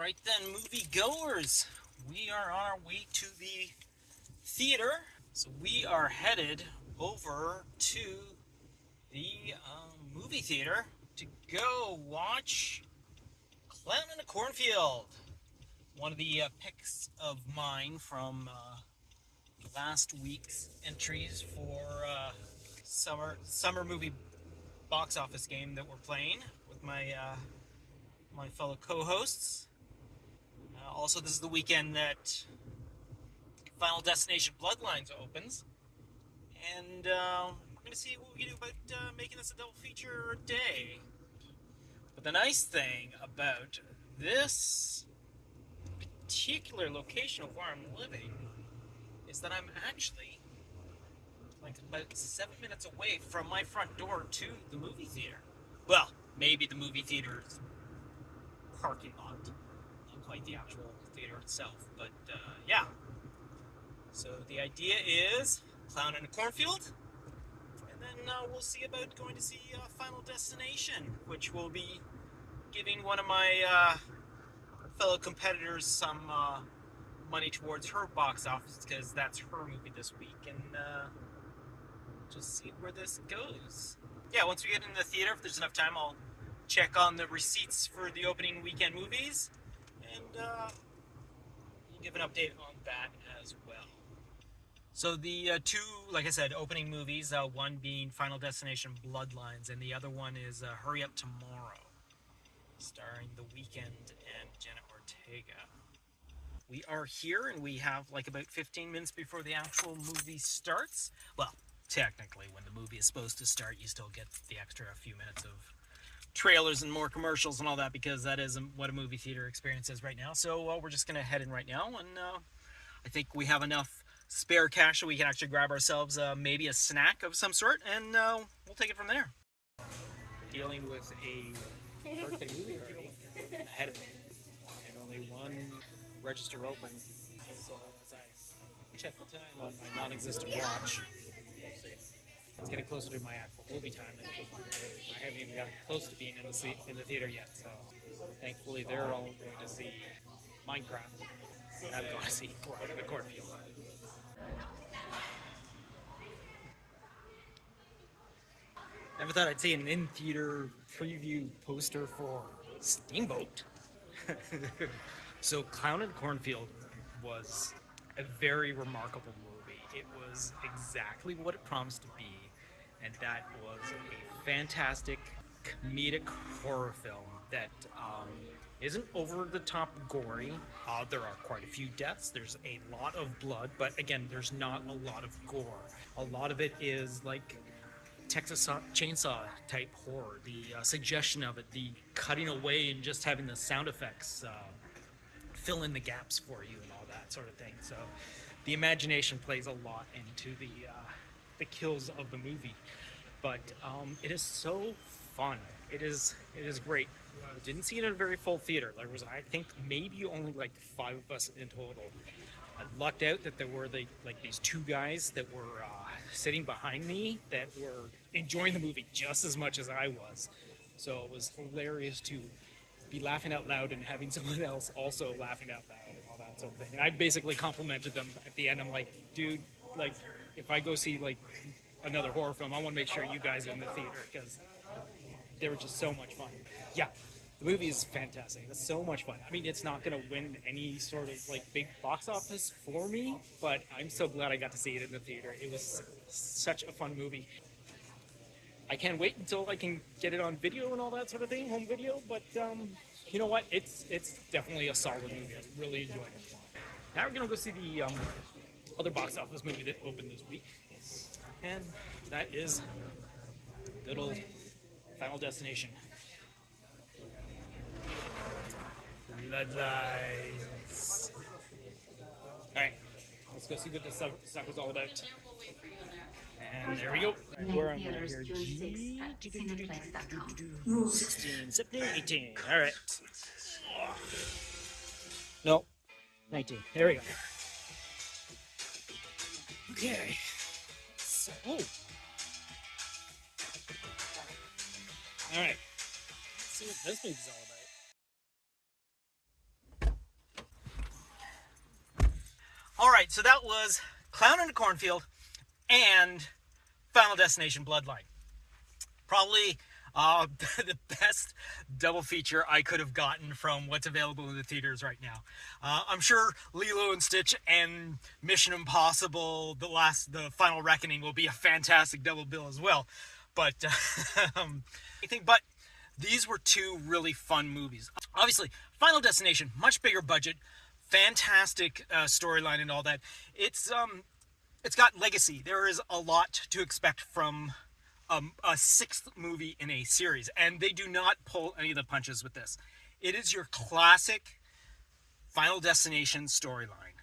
Alright then, movie goers, we are on our way to the theater. So we are headed over to the movie theater to go watch Clown in a Cornfield. One of the picks of mine from last week's entries for summer movie box office game that we're playing with my fellow co-hosts. Also, this is the weekend that Final Destination Bloodlines opens, and we're going to see what we can do about making this a double feature day. But the nice thing about this particular location of where I'm living is that I'm actually like about 7 minutes away from my front door to the movie theater. Well, maybe the movie theater's parking lot, not quite the actual theater itself, but yeah. So the idea is Clown in a Cornfield, and then we'll see about going to see Final Destination, which will be giving one of my fellow competitors some money towards her box office, because that's her movie this week, and just see where this goes. Yeah, once we get into the theater, if there's enough time, I'll check on the receipts for the opening weekend movies, and we'll give an update on that as well. So the two, like I said, opening movies, one being Final Destination Bloodlines, and the other one is Hurry Up Tomorrow, starring The Weeknd and Jenna Ortega. We are here, and we have like about 15 minutes before the actual movie starts. Well, technically, when the movie is supposed to start, you still get the extra few minutes of trailers and more commercials and all that, because that is what a movie theater experience is right now. So we're just going to head in right now, and I think we have enough spare cash so we can actually grab ourselves maybe a snack of some sort, and we'll take it from there. Dealing with a birthday movie already ahead of me, and only one register open. So as I check the time on my non-existent watch, it's getting closer to my actual movie time, and I haven't even gotten close to being in the theater yet. So thankfully, they're all going to see Minecraft, and I'm going to see Clown in a Cornfield. Never thought I'd see an in-theater preview poster for Steamboat. So Clown in a Cornfield was a very remarkable movie. It was exactly what it promised to be, and that was a fantastic comedic horror film that isn't over-the-top gory. There are quite a few deaths. There's a lot of blood, but again, there's not a lot of gore. A lot of it is like Texas Chainsaw type horror, the suggestion of it, the cutting away and just having the sound effects fill in the gaps for you and all that sort of thing. So the imagination plays a lot into the kills of the movie, but it is so fun. It is great. I didn't see it in a very full theater. There was, I think, maybe only like 5 of us in total. I lucked out that there were these two guys that were sitting behind me that were enjoying the movie just as much as I was. So it was hilarious to be laughing out loud and having someone else also laughing out loud and all that sort of thing. And I basically complimented them at the end. I'm like, dude, like, if I go see like another horror film, I want to make sure you guys are in the theater, because they were just so much fun. Yeah, the movie is fantastic. It's so much fun. I mean, it's not going to win any sort of like big box office for me, but I'm so glad I got to see it in the theater. It was such a fun movie. I can't wait until I can get it on video and all that sort of thing, home video, but you know what? It's definitely a solid movie. I really enjoyed it. Now we're going to go see the other box office movie that opened this week, and that is good old Final Destination. Bloodlines. Alright, let's go see what this stuff is all about. And there we go. Where am I here? G 16, 17, 18. Alright. No, 19. There we go. Okay. So, alright. Let's see what this movie's all about. All right, so that was Clown in a Cornfield and Final Destination Bloodline. Probably the best double feature I could have gotten from what's available in the theaters right now. I'm sure Lilo and Stitch and Mission Impossible: The Final Reckoning will be a fantastic double bill as well. But but these were two really fun movies. Obviously, Final Destination, much bigger budget, fantastic storyline and all that. It's got legacy. There is a lot to expect from a sixth movie in a series, and they do not pull any of the punches with this. It is your classic Final Destination storyline.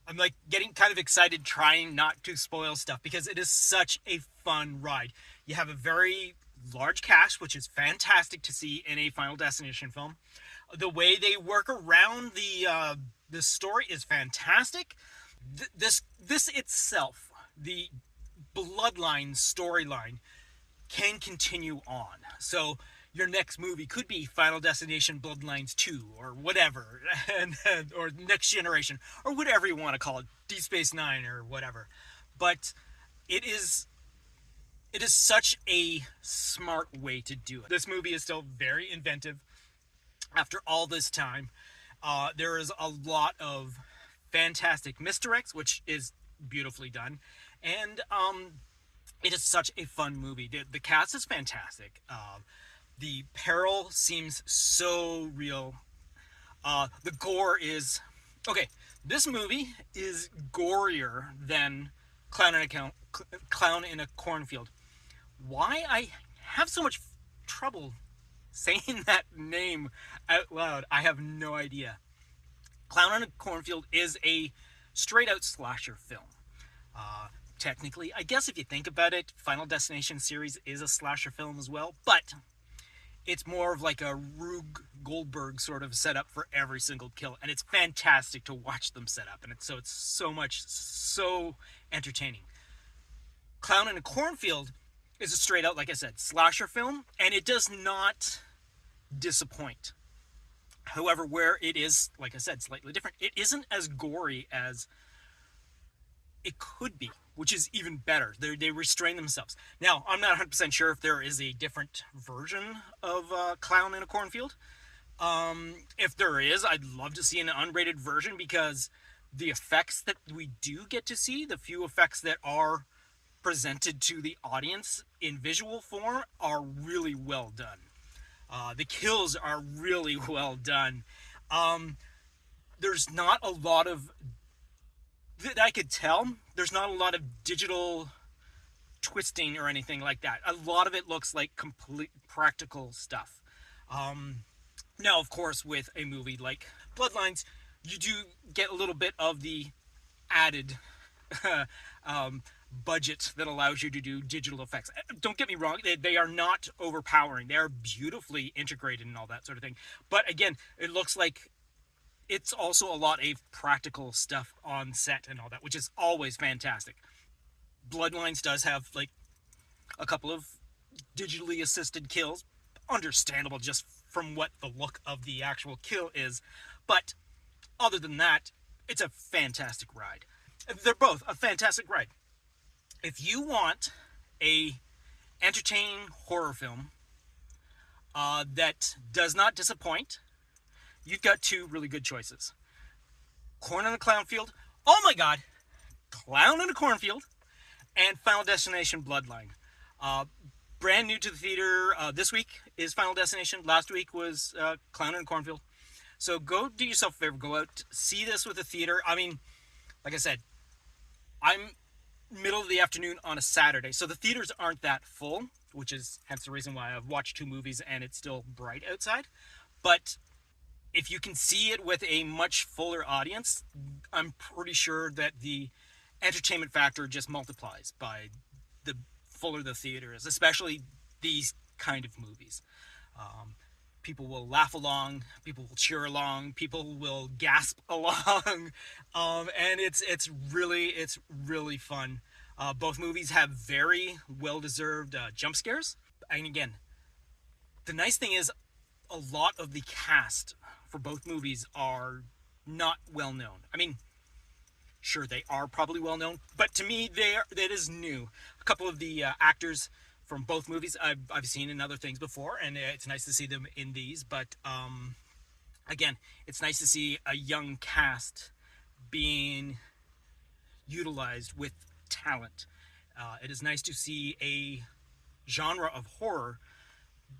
I'm like getting kind of excited trying not to spoil stuff because it is such a fun ride. You have a very large cast, which is fantastic to see in a Final Destination film. The way they work around the story is fantastic. This itself, the Bloodlines storyline, can continue on. So your next movie could be Final Destination Bloodlines 2 or whatever, or Next Generation, or whatever you want to call it, Deep Space Nine or whatever. But it is such a smart way to do it. This movie is still very inventive after all this time. There is a lot of fantastic misdirects, which is beautifully done. And it is such a fun movie. The cast is fantastic. The peril seems so real. The gore is... Okay, this movie is gorier than Clown in a Cornfield. Why I have so much trouble saying that name out loud, I have no idea. Clown in a Cornfield is a straight-out slasher film. Technically, I guess if you think about it, Final Destination series is a slasher film as well, but it's more of like a Rube Goldberg sort of setup for every single kill, and it's fantastic to watch them set up, and it's so entertaining. Clown in a Cornfield is a straight out, like I said, slasher film, and it does not disappoint. However, where it is, like I said, slightly different, it isn't as gory as it could be, which is even better. They restrain themselves. Now, I'm not 100% sure if there is a different version of Clown in a Cornfield. If there is, I'd love to see an unrated version, because the effects that we do get to see, the few effects that are presented to the audience in visual form, are really well done. The kills are really well done. There's not a lot of... that I could tell, there's not a lot of digital twisting or anything like that. A lot of it looks like complete practical stuff. Now, of course, with a movie like Bloodlines, you do get a little bit of the added budget that allows you to do digital effects. Don't get me wrong, they are not overpowering. They are beautifully integrated and all that sort of thing. But again, it looks like it's also a lot of practical stuff on set and all that, which is always fantastic. Bloodlines does have like a couple of digitally assisted kills, understandable just from what the look of the actual kill is, but other than that, it's a fantastic ride. They're both a fantastic ride. If you want a entertaining horror film that does not disappoint, you've got two really good choices. Corn in a Clownfield, oh my god, Clown in a Cornfield, and Final Destination Bloodline. Brand new to the theater this week is Final Destination. Last week was Clown in a Cornfield. So go do yourself a favor, go out, see this with the theater. I mean, like I said, I'm middle of the afternoon on a Saturday, so the theaters aren't that full, which is hence the reason why I've watched two movies and it's still bright outside. But if you can see it with a much fuller audience, I'm pretty sure that the entertainment factor just multiplies by the fuller the theater is, especially these kind of movies. People will laugh along, people will cheer along, people will gasp along, and it's really fun. Both movies have very well-deserved jump scares. And again, the nice thing is a lot of the cast for both movies are not well known. I mean, Sure, they are probably well known, but to me, it is new. A couple of the actors from both movies I've seen in other things before, and it's nice to see them in these. But again, it's nice to see a young cast being utilized with talent. It is nice to see a genre of horror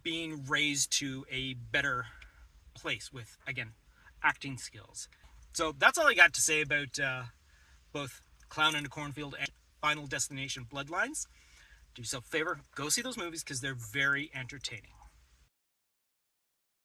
being raised to a better place with, again, acting skills. So that's all I got to say about both Clown in a Cornfield and Final Destination Bloodlines. Do yourself a favor, go see those movies because they're very entertaining.